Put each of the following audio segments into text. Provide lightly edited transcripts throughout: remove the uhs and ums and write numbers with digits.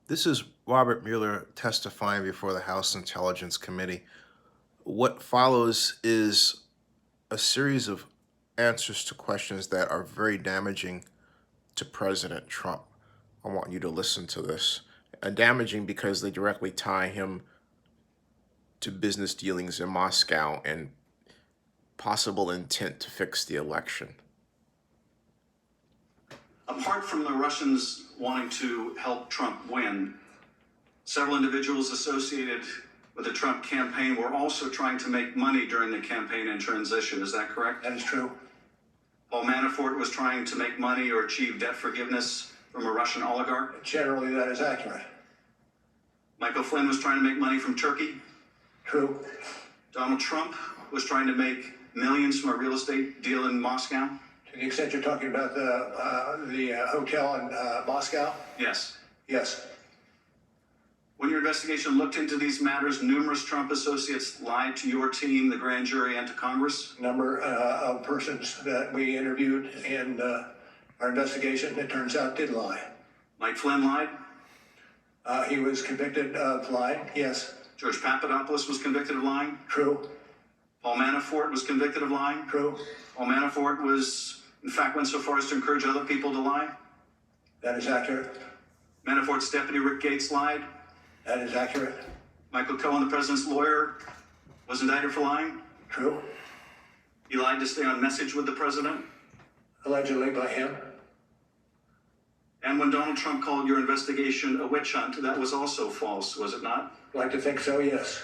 This is Robert Mueller testifying before the House Intelligence Committee. What follows is a series of answers to questions that are very damaging to President Trump. I want you to listen to this. Damaging because they directly tie him to business dealings in Moscow and possible intent to fix the election. Apart from the Russians wanting to help Trump win, several individuals associated with the Trump campaign were also trying to make money during the campaign and transition. Is that correct? That is true. Paul Manafort was trying to make money or achieve debt forgiveness from a Russian oligarch. Generally, that is accurate. Michael Flynn was trying to make money from Turkey. True. Donald Trump was trying to make millions from a real estate deal in Moscow. To the extent you're talking about the hotel in Moscow? Yes. Yes. When your investigation looked into these matters, numerous Trump associates lied to your team, the grand jury, and to Congress. Number of persons that we interviewed in our investigation, it turns out, did lie. Mike Flynn lied. He was convicted of lying, yes. George Papadopoulos was convicted of lying. True. Paul Manafort was convicted of lying. True. Paul Manafort was, in fact, went so far as to encourage other people to lie. That is accurate. Manafort's deputy, Rick Gates, lied. That is accurate. Michael Cohen, the president's lawyer, was indicted for lying. True. He lied to stay on message with the president. Allegedly by him. And when Donald Trump called your investigation a witch hunt, that was also false, was it not? I'd like to think so, yes.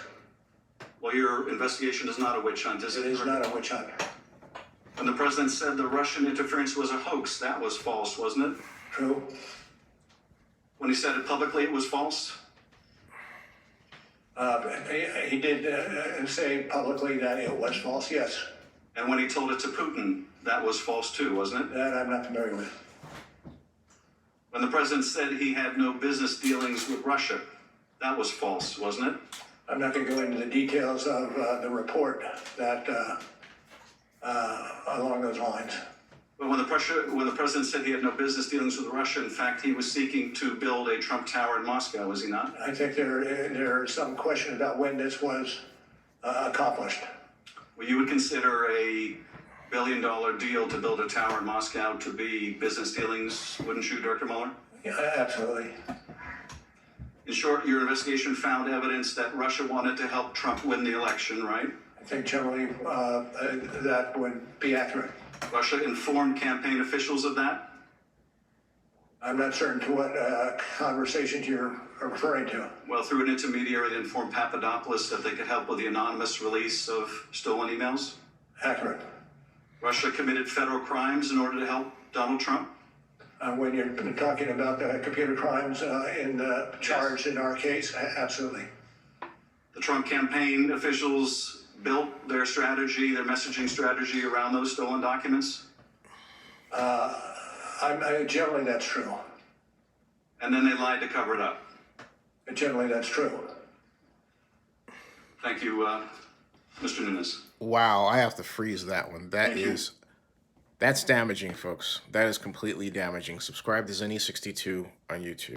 Well, your investigation is not a witch hunt, is it? It is not a witch hunt. When the president said the Russian interference was a hoax, that was false, wasn't it? True. When he said it publicly, it was false? He did say publicly that it was false, yes. And when he told it to Putin, that was false too, wasn't it? That I'm not familiar with. When the president said he had no business dealings with Russia, that was false, wasn't it? I'm not going to go into the details of the report that along those lines. But when the president said he had no business dealings with Russia, in fact, he was seeking to build a Trump Tower in Moscow, was he not? I think there is some question about when this was accomplished. Well, you would consider a billion-dollar deal to build a tower in Moscow to be business dealings, wouldn't you, Director Mueller? Yeah, absolutely. In short, your investigation found evidence that Russia wanted to help Trump win the election, right? I think generally that would be accurate. Russia informed campaign officials of that? I'm not certain to what conversations you're referring to. Well, through an intermediary, they informed Papadopoulos that they could help with the anonymous release of stolen emails? Accurate. Russia committed federal crimes in order to help Donald Trump? When you're talking about the computer crimes in the charge in our case, absolutely. The Trump campaign officials built their strategy, their messaging strategy around those stolen documents? Generally, that's true. And then they lied to cover it up? Generally, that's true. Thank you, Mr. Nunes. Wow, I have to freeze that one. That's damaging, folks. That is completely damaging. Subscribe to Zenny62 on YouTube.